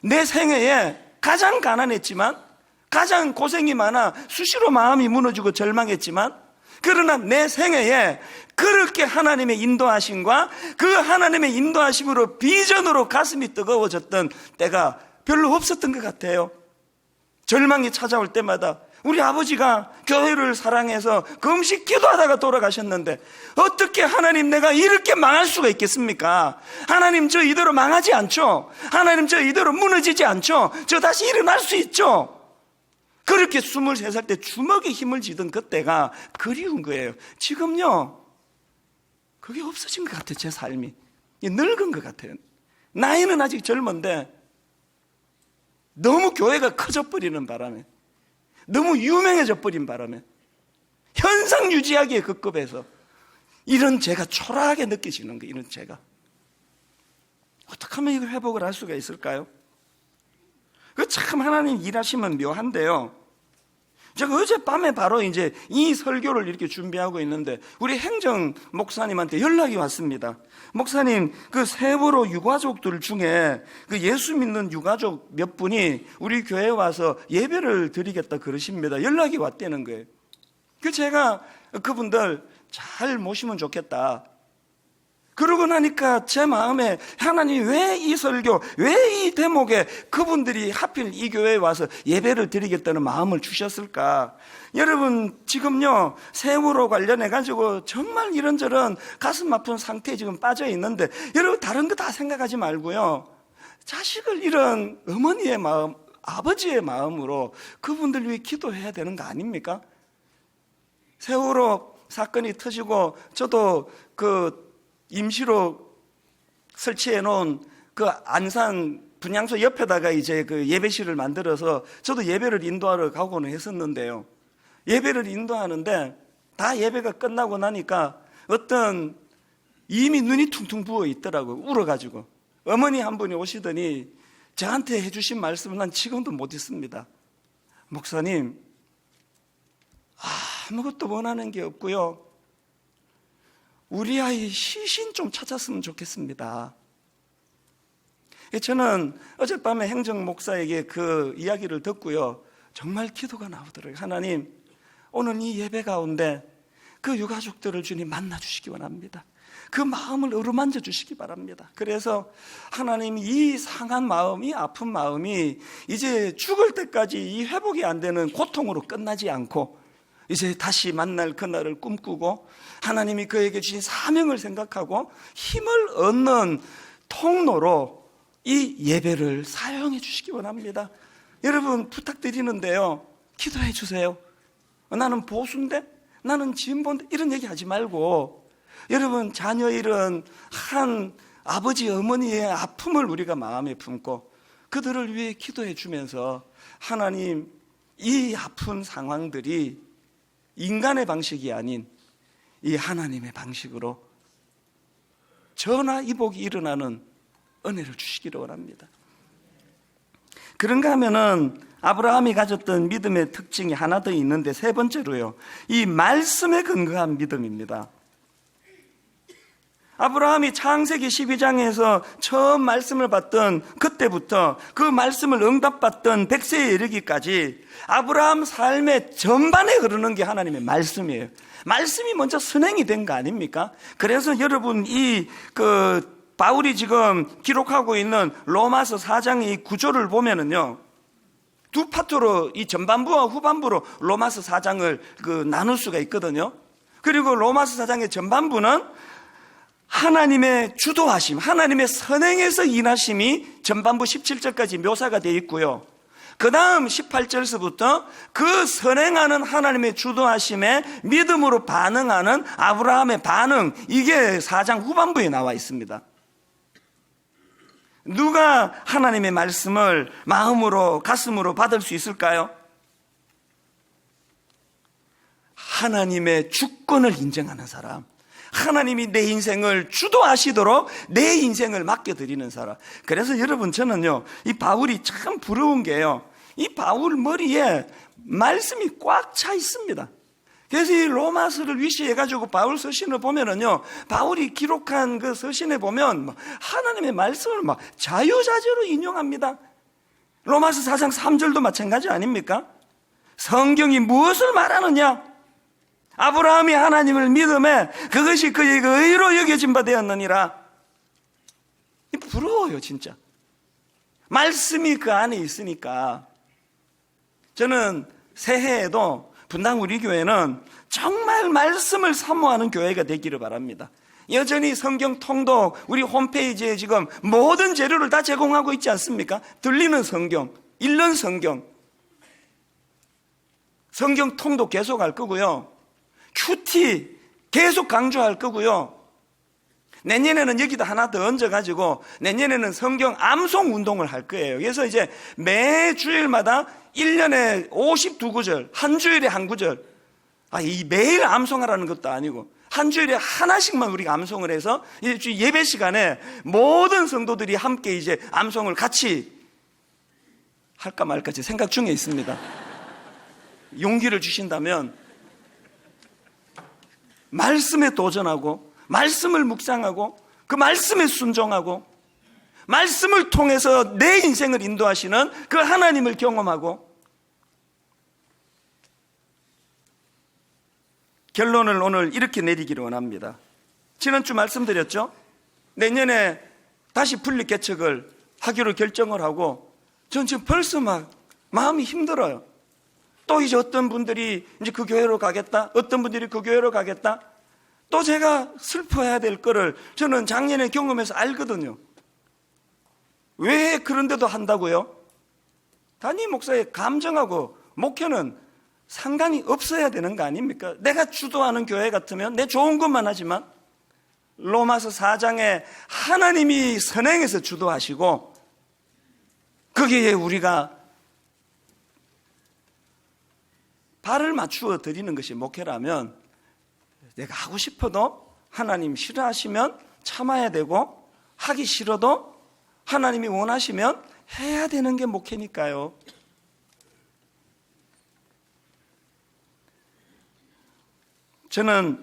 A: 내 생애에 가장 가난했지만, 가장 고생이 많아 수시로 마음이 무너지고 절망했지만, 그러나 내 생애에 그렇게 하나님의 인도하심과 그 하나님의 인도하심으로 비전으로 가슴이 뜨거워졌던 때가 별로 없었던 것 같아요. 절망이 찾아올 때마다 우리 아버지가 교회를 사랑해서 금식 기도하다가 돌아가셨는데 어떻게 하나님 내가 이렇게 망할 수가 있겠습니까? 하나님 저 이대로 망하지 않죠? 하나님 저 이대로 무너지지 않죠? 저 다시 일어날 수 있죠? 그렇게 23살 때 주먹에 힘을 쥐던 그때가 그리운 거예요. 지금요, 그게 없어진 것 같아요. 제 삶이 늙은 것 같아요. 나이는 아직 젊은데 너무 교회가 커져버리는 바람에, 너무 유명해져 버린 바람에, 현상 유지하기에 급급해서 이런 제가 초라하게 느껴지는 거예요. 이런 제가 어떻게 하면 이걸 회복을 할 수가 있을까요? 그 참 하나님 일하시면 묘한데요, 제가 어젯밤에 바로 이제 이 설교를 이렇게 준비하고 있는데 우리 행정 목사님한테 연락이 왔습니다. 목사님, 그 세월호 유가족들 중에 그 예수 믿는 유가족 몇 분이 우리 교회에 와서 예배를 드리겠다 그러십니다. 연락이 왔다는 거예요. 그 제가 그분들 잘 모시면 좋겠다. 그러고 나니까 제 마음에 하나님 왜 이 설교, 왜 이 대목에 그분들이 하필 이 교회에 와서 예배를 드리겠다는 마음을 주셨을까? 여러분, 지금요, 세월호 관련해가지고 정말 이런저런 가슴 아픈 상태에 지금 빠져 있는데, 여러분, 다른 거 다 생각하지 말고요. 자식을 잃은 어머니의 마음, 아버지의 마음으로 그분들 위해 기도해야 되는 거 아닙니까? 세월호 사건이 터지고, 저도 그 임시로 설치해 놓은 그 안산 분향소 옆에다가 이제 그 예배실을 만들어서 저도 예배를 인도하러 가고는 했었는데요. 예배를 인도하는데 다 예배가 끝나고 나니까 어떤 이미 눈이 퉁퉁 부어 있더라고요. 울어가지고. 어머니 한 분이 오시더니 저한테 해주신 말씀은 난 지금도 못 잊습니다. 목사님, 아무것도 원하는 게 없고요. 우리 아이 시신 좀 찾았으면 좋겠습니다. 저는 어젯밤에 행정 목사에게 그 이야기를 듣고요. 정말 기도가 나오더라고요. 하나님, 오늘 이 예배 가운데 그 유가족들을 주님 만나주시기 원합니다. 그 마음을 어루만져 주시기 바랍니다. 그래서 하나님, 이 상한 마음, 이 아픈 마음이 이제 죽을 때까지 이 회복이 안 되는 고통으로 끝나지 않고 이제 다시 만날 그날을 꿈꾸고 하나님이 그에게 주신 사명을 생각하고 힘을 얻는 통로로 이 예배를 사용해 주시기 원합니다. 여러분, 부탁드리는데요, 기도해 주세요. 나는 보수인데, 나는 진보인데, 이런 얘기 하지 말고 여러분, 자녀 잃은 한 아버지 어머니의 아픔을 우리가 마음에 품고 그들을 위해 기도해 주면서 하나님, 이 아픈 상황들이 인간의 방식이 아닌 이 하나님의 방식으로 전화위복이 일어나는 은혜를 주시기를 원합니다. 그런가 하면은 아브라함이 가졌던 믿음의 특징이 하나 더 있는데, 세 번째로요, 이 말씀에 근거한 믿음입니다. 아브라함이 창세기 12장에서 처음 말씀을 받던 그때부터 그 말씀을 응답받던 100세에 이르기까지 아브라함 삶의 전반에 흐르는 게 하나님의 말씀이에요. 말씀이 먼저 선행이 된 거 아닙니까? 그래서 여러분, 바울이 지금 기록하고 있는 로마서 4장의 이 구조를 보면은요, 두 파트로 이 전반부와 후반부로 로마서 4장을 나눌 수가 있거든요. 그리고 로마서 4장의 전반부는 하나님의 주도하심, 하나님의 선행에서 인하심이 전반부 17절까지 묘사가 되어 있고요. 그 다음 18절서부터 그 선행하는 하나님의 주도하심에 믿음으로 반응하는 아브라함의 반응, 이게 4장 후반부에 나와 있습니다. 누가 하나님의 말씀을 마음으로, 가슴으로 받을 수 있을까요? 하나님의 주권을 인정하는 사람, 하나님이 내 인생을 주도하시도록 내 인생을 맡겨드리는 사람. 그래서 여러분, 저는요, 이 바울이 참 부러운 게요, 이 바울 머리에 말씀이 꽉 차 있습니다. 그래서 이 로마서를 위시해가지고 바울 서신을 보면은요, 바울이 기록한 그 서신에 보면 하나님의 말씀을 막 자유자재로 인용합니다. 로마서 4장 3절도 마찬가지 아닙니까? 성경이 무엇을 말하느냐? 아브라함이 하나님을 믿음에 그것이 그에게 의로 여겨진 바 되었느니라. 부러워요, 진짜. 말씀이 그 안에 있으니까. 저는 새해에도 분당 우리 교회는 정말 말씀을 사모하는 교회가 되기를 바랍니다. 여전히 성경 통독, 우리 홈페이지에 지금 모든 재료를 다 제공하고 있지 않습니까? 들리는 성경, 읽는 성경, 성경 통독 계속할 거고요. 큐티 계속 강조할 거고요. 내년에는 여기다 하나 더 얹어가지고 내년에는 성경 암송 운동을 할 거예요. 그래서 이제 매 주일마다 1년에 52구절, 한 주일에 한 구절, 이 매일 암송하라는 것도 아니고 한 주일에 하나씩만 우리가 암송을 해서 예배 시간에 모든 성도들이 함께 이제 암송을 같이 할까 말까 생각 중에 있습니다. 용기를 주신다면 말씀에 도전하고 말씀을 묵상하고 그 말씀에 순종하고 말씀을 통해서 내 인생을 인도하시는 그 하나님을 경험하고, 결론을 오늘 이렇게 내리기를 원합니다. 지난주 말씀드렸죠? 내년에 다시 분립개척을 하기로 결정을 하고, 전 지금 벌써 막 마음이 힘들어요. 또 이제 어떤 분들이 이제 그 교회로 가겠다, 어떤 분들이 그 교회로 가겠다, 또 제가 슬퍼해야 될 거를 저는 작년에 경험해서 알거든요. 왜 그런데도 한다고요? 담임 목사의 감정하고 목회는 상관이 없어야 되는 거 아닙니까? 내가 주도하는 교회 같으면 내 좋은 것만 하지만, 로마서 4장에 하나님이 선행해서 주도하시고 거기에 우리가 발을 맞추어 드리는 것이 목회라면, 내가 하고 싶어도 하나님 싫어하시면 참아야 되고, 하기 싫어도 하나님이 원하시면 해야 되는 게 목회니까요. 저는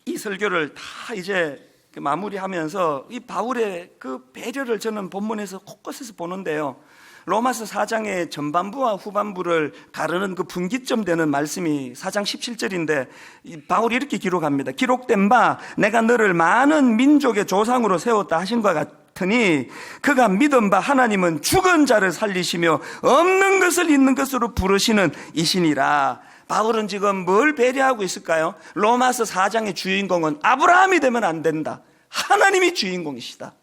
A: 이 설교를 다 이제 마무리하면서 이 바울의 그 배려를 저는 본문에서 곳곳에서 보는데요. 로마서 4장의 전반부와 후반부를 가르는 그 분기점 되는 말씀이 4장 17절인데 바울이 이렇게 기록합니다. 기록된 바 내가 너를 많은 민족의 조상으로 세웠다 하신 것 같으니 그가 믿은 바 하나님은 죽은 자를 살리시며 없는 것을 있는 것으로 부르시는 이시니라. 바울은 지금 뭘 배려하고 있을까요? 로마서 4장의 주인공은 아브라함이 되면 안 된다. 하나님이 주인공이시다.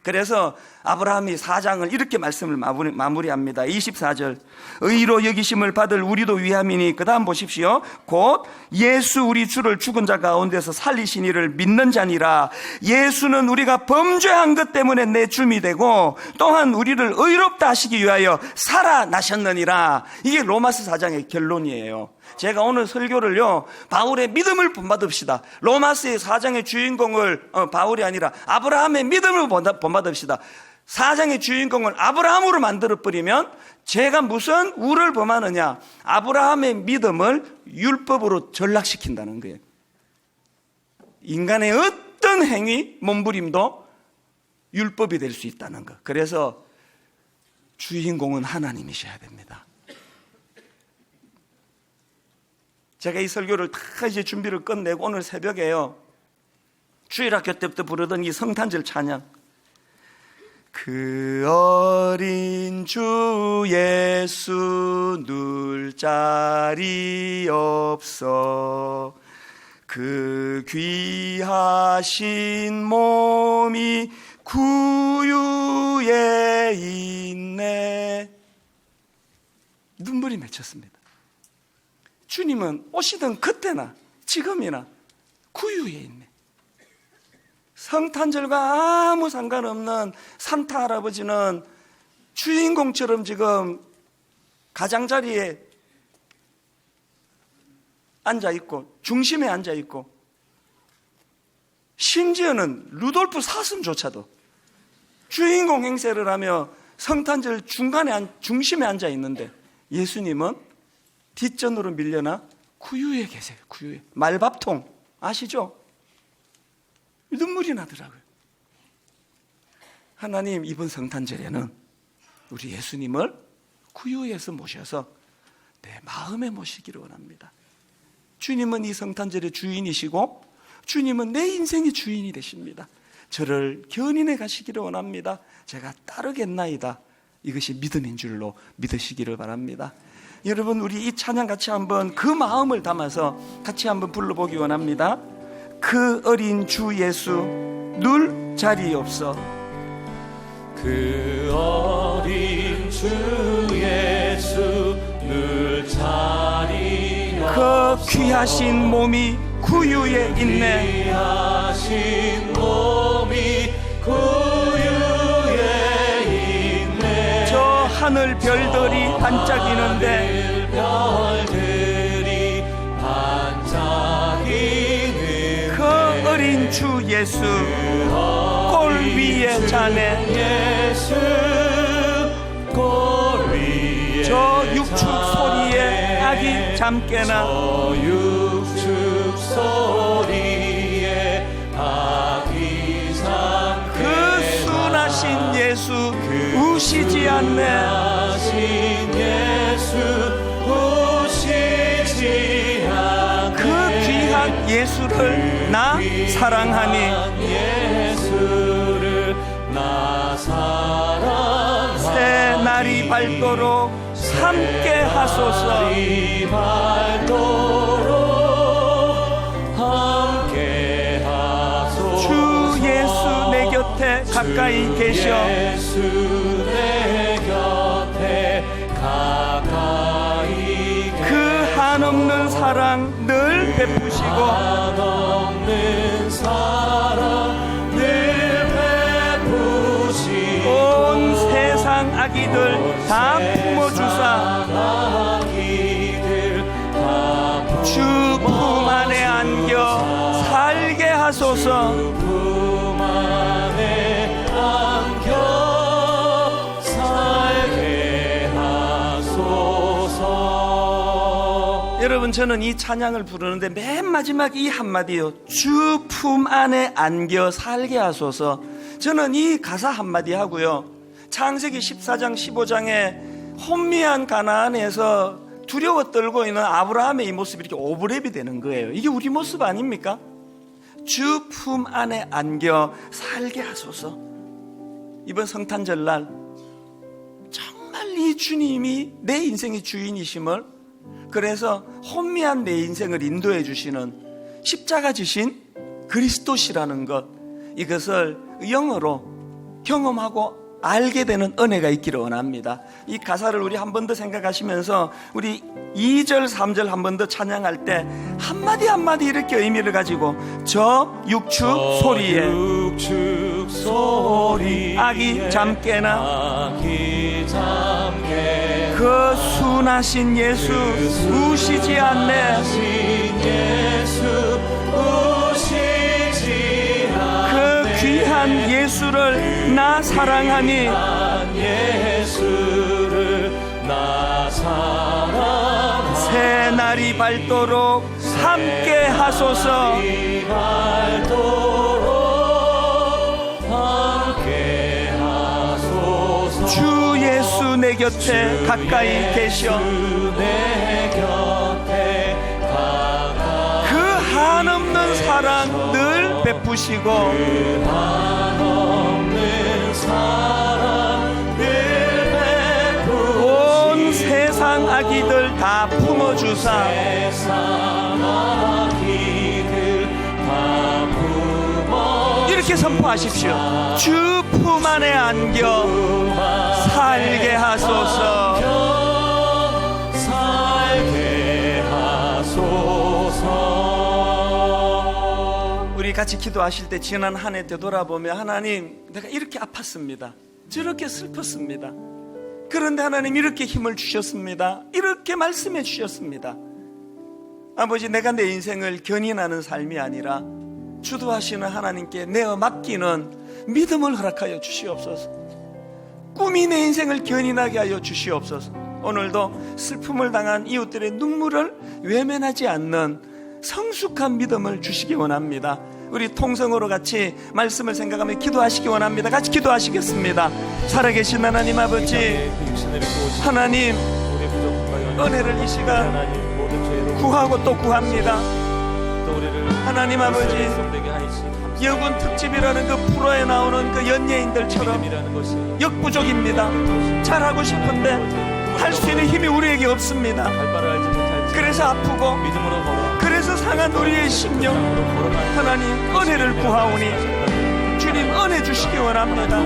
A: 그래서 아브라함이 4장을 이렇게 말씀을 마무리합니다. 24절, 의로 여기심을 받을 우리도 위함이니, 그 다음 보십시오. 곧 예수 우리 주를 죽은 자 가운데서 살리신 이를 믿는 자니라. 예수는 우리가 범죄한 것 때문에 내 줌이 되고 또한 우리를 의롭다 하시기 위하여 살아나셨느니라. 이게 로마서 4장의 결론이에요. 제가 오늘 설교를요, 바울의 믿음을 본받읍시다. 로마서의 4장의 주인공을 바울이 아니라 아브라함의 믿음을 본받읍시다. 4장의 주인공을 아브라함으로 만들어버리면 제가 무슨 우를 범하느냐? 아브라함의 믿음을 율법으로 전락시킨다는 거예요. 인간의 어떤 행위, 몸부림도 율법이 될 수 있다는 것. 그래서 주인공은 하나님이셔야 됩니다. 제가 이 설교를 다 이제 준비를 끝내고 오늘 새벽에요, 주일학교 때부터 부르던 이 성탄절 찬양, 그 어린 주 예수 누울 자리 없어 그 귀하신 몸이 구유에 있네. 눈물이 맺혔습니다. 주님은 오시던 그때나 지금이나 구유에 있네. 성탄절과 아무 상관없는 산타 할아버지는 주인공처럼 지금 가장자리에 앉아있고 중심에 앉아있고, 심지어는 루돌프 사슴조차도 주인공 행세를 하며 성탄절 중심에 앉아있는데, 예수님은 뒷전으로 밀려나 구유에 계세요. 구유에. 말밥통 아시죠? 눈물이 나더라고요. 하나님, 이번 성탄절에는 우리 예수님을 구유에서 모셔서 내 마음에 모시기를 원합니다. 주님은 이 성탄절의 주인이시고 주님은 내 인생의 주인이 되십니다. 저를 견인해 가시기를 원합니다. 제가 따르겠나이다. 이것이 믿음인 줄로 믿으시기를 바랍니다. 여러분, 우리 이 찬양 같이 한번 그 마음을 담아서 같이 한번 불러보기 원합니다. 그 어린 주 예수 누울 자리 없어.
B: 그 어린 주 예수 누울 자리 없어.
A: 그 귀하신 몸이 구유에 있네.
B: 귀하신 몸이 구유에 있네.
A: 저 하늘 별들이 반짝이는데
B: 별들이 반짝이는
A: 그 어린 주 예수 골 위에 자네.
B: 예수 골 위에
A: 저 육축 소리에 아기 잠깨나
B: 육축 소리에 아기 잠깨나
A: 그 순하신 예수 우시지 않네.
B: 예수 우시지 않네.
A: 그 귀한 예수를 나 사랑하니
B: 예수를 나 사랑하니
A: 새 날이 밝도록 함께 하소서.
B: 함께 하소서.
A: 주 예수 내 곁에 가까이 계셔.
B: 예수 내 곁에 가까이
A: 그 한없는 사랑 늘 베푸시고
B: 한없는 사랑 늘 베푸시고
A: 온 세상 아기들 다 품어주사 주 품 안에 안겨 살게 하소서.
B: 품 안에 안겨 살게 하소서.
A: 여러분, 저는 이 찬양을 부르는데 맨 마지막 이 한마디요, 주 품 안에 안겨 살게 하소서. 저는 이 가사 한마디 하고요, 창세기 14장 15장에 혼미한 가나안에서 두려워 떨고 있는 아브라함의 이 모습이 이렇게 오버랩이 되는 거예요. 이게 우리 모습 아닙니까? 주 품 안에 안겨 살게 하소서. 이번 성탄절날 정말 이 주님이 내 인생의 주인이심을, 그래서 혼미한 내 인생을 인도해 주시는 십자가 지신 그리스도시라는 것, 이것을 영어로 경험하고 알게 되는 은혜가 있기를 원합니다. 이 가사를 우리 한 번 더 생각하시면서 우리 2절 3절 한 번 더 찬양할 때 한마디 한마디 이렇게 의미를 가지고, 저 육축 소리에
B: 육축 소리
A: 아기 잠깨나 그 순하신 예수 우시지 않네. 그 귀한 예수를 나 사랑하니 새 날이 밝도록 함께 하소서. 주 예수 내 곁에 가까이 계셔. 그 한없는 사랑 늘 베푸시고 온 세상 아기들 다 품어주사 이렇게 선포하십시오. 주 품 안에 안겨 살게 하소서. 우리 같이 기도하실 때 지난 한 해 되돌아보며, 하나님, 내가 이렇게 아팠습니다. 저렇게 슬펐습니다. 그런데 하나님 이렇게 힘을 주셨습니다. 이렇게 말씀해 주셨습니다. 아버지, 내가 내 인생을 견인하는 삶이 아니라 주도하시는 하나님께 내어 맡기는 믿음을 허락하여 주시옵소서. 꿈이 내 인생을 견인하게 하여 주시옵소서. 오늘도 슬픔을 당한 이웃들의 눈물을 외면하지 않는 성숙한 믿음을 주시기 원합니다. 우리 통성으로 같이 말씀을 생각하며 기도하시기 원합니다. 같이 기도하시겠습니다. 살아계신 하나님 아버지, 하나님 은혜를 이 시간 구하고 또 구합니다. 하나님 아버지, 여군 특집이라는 그 프로에 나오는 그 연예인들처럼 역부족입니다. 잘하고 싶은데 할 수 있는 힘이 우리에게 없습니다. 그래서 아프고, 그래서 상한 우리의 심령, 하나님 은혜를 구하오니 주님 은혜 주시기 원합니다.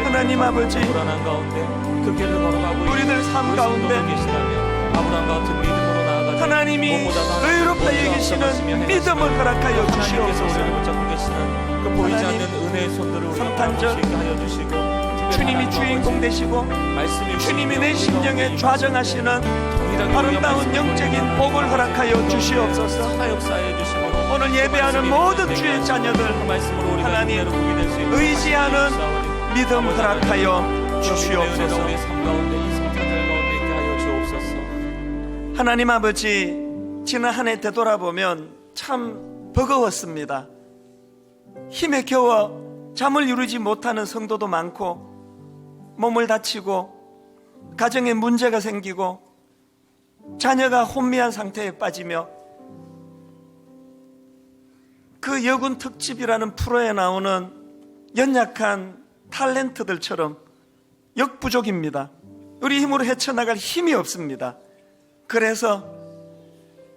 A: 하나님 아버지, 우리들 삶 가운데 하나님이 의롭다 여기시는 믿음을 허락하여 주시옵소서.
B: 보이지 않는 은혜의 손들을
A: 성탄절 주님이 주인공 되시고 주님이 내 심령에 좌정하시는 아름다운 영적인 복을 허락하여 주시옵소서. 오늘 예배하는 모든 주의 자녀들, 하나님 의지하는 믿음 허락하여 주시옵소서. 하나님 아버지, 지난 한 해 되돌아보면 참 버거웠습니다. 힘에 겨워 잠을 이루지 못하는 성도도 많고, 몸을 다치고 가정에 문제가 생기고 자녀가 혼미한 상태에 빠지며, 그 여군 특집이라는 프로에 나오는 연약한 탤런트들처럼 역부족입니다. 우리 힘으로 헤쳐나갈 힘이 없습니다. 그래서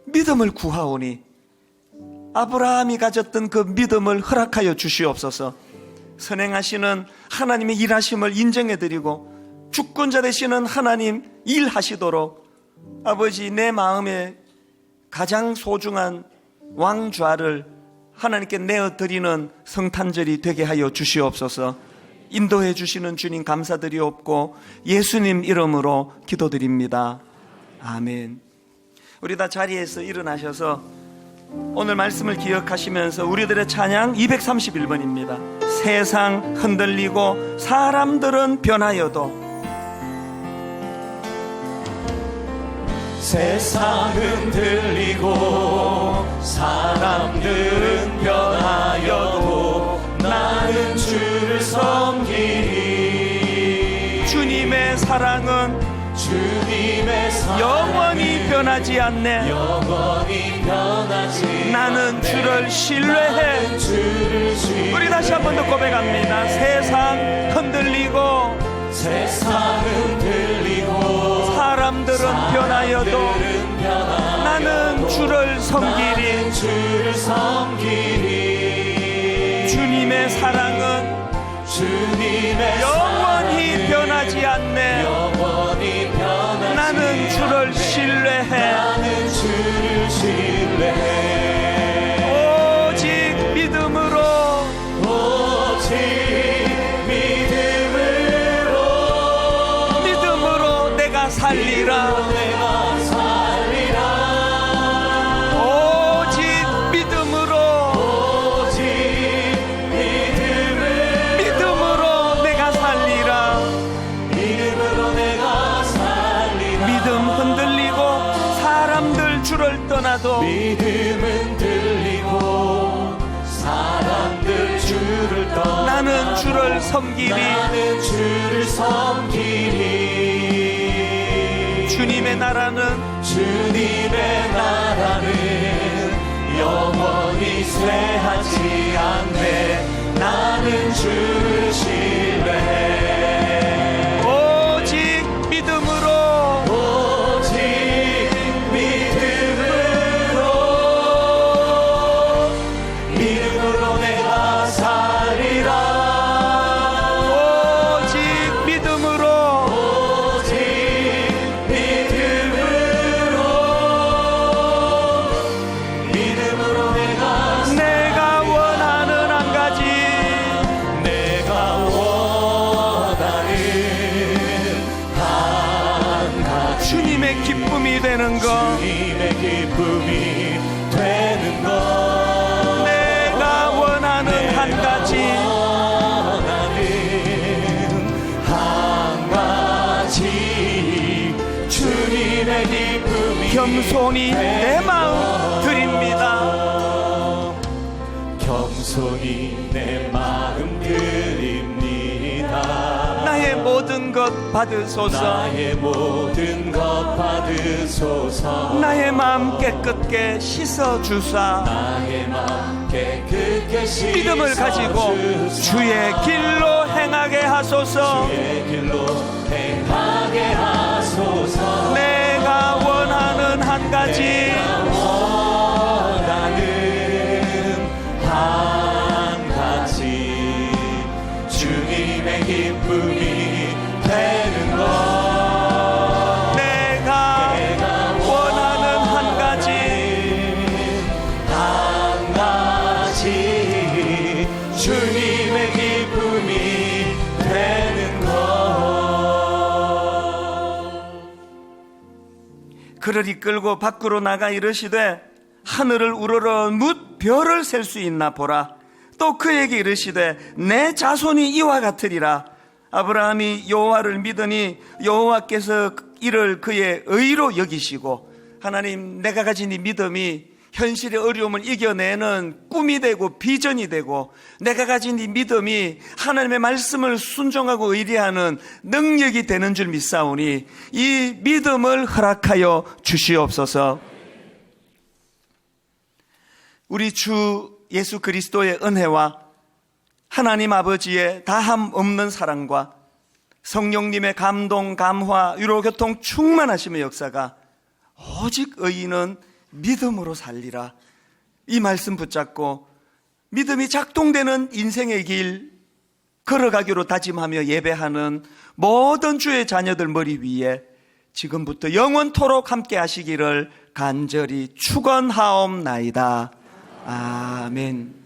A: 믿음을 구하오니 아브라함이 가졌던 그 믿음을 허락하여 주시옵소서. 선행하시는 하나님의 일하심을 인정해드리고 주권자 되시는 하나님 일하시도록 아버지, 내 마음에 가장 소중한 왕좌를 하나님께 내어드리는 성탄절이 되게 하여 주시옵소서. 인도해 주시는 주님 감사드리옵고 예수님 이름으로 기도드립니다. 아멘. 우리 다 자리에서 일어나셔서 오늘 말씀을 기억하시면서 우리들의 찬양 231번입니다. 세상 흔들리고 사람들은 변하여도,
B: 세상 흔들리고 사람들은 변하여도 나는 주를 섬기리.
A: 주님의 사랑은 영원히 변하지 않네. 나는 주를 신뢰해. 우리 다시 한 번 더 고백합니다. 세상 흔들리고 사람들은 변하여도 나는 주를 섬기리. 주님의 사랑은 영원히 변하지 않네. 나는 주를 신뢰해. 오직 믿음으로 내가 살리라. 오직 믿음으로 내가 살리라. 믿음 흔들리고 사람들 주를 떠나도, 나는 주를 섬기리. 주님의 나라는
B: 영원히 쇠하지 않네. 나는 주를 신뢰해.
A: 오직 믿음으로
B: 내가 살리라.
A: 오직 믿음으로 내가 원하는 한 가지, 주님의 기쁨이 되는 것. 내가 원하는 한 가지,
B: 주님의 기쁨이
A: 겸손히 내 마음 드립니다.
B: 겸손히 내 마음 드립니다.
A: 나의 모든 것 받으소서.
B: 나의 모든 것 받으소서.
A: 나의 마음 깨끗게 씻어주사.
B: 나의 마음 깨끗게 씻어주소서.
A: 믿음을 가지고 주의 길로 행하게 하소서.
B: 주의 길로 행하게 하소서.
A: 내가 원하는 한 가지,
B: 한 가지, 주님의 기쁨이 되는 것.
A: 내가 원하는 한 가지,
B: 한 가지, 주님의 기쁨이 되는 것.
A: 그를 이끌고 밖으로 나가 이르시되 하늘을 우러러 뭇 별을 셀 수 있나 보라. 또 그에게 이르시되 내 자손이 이와 같으리라. 아브라함이 여호와를 믿으니 여호와께서 이를 그의 의로 여기시고 하나님, 내가 가진 이 믿음이 현실의 어려움을 이겨내는 꿈이 되고 비전이 되고, 내가 가진 이 믿음이 하나님의 말씀을 순종하고 의리하는 능력이 되는 줄 믿사오니 이 믿음을 허락하여 주시옵소서. 우리 주 예수 그리스도의 은혜와 하나님 아버지의 다함 없는 사랑과 성령님의 감동, 감화, 위로, 교통 충만하심의 역사가 오직 의인은 믿음으로 살리라, 이 말씀 붙잡고 믿음이 작동되는 인생의 길 걸어가기로 다짐하며 예배하는 모든 주의 자녀들 머리 위에 지금부터 영원토록 함께 하시기를 간절히 축원하옵나이다. 아멘.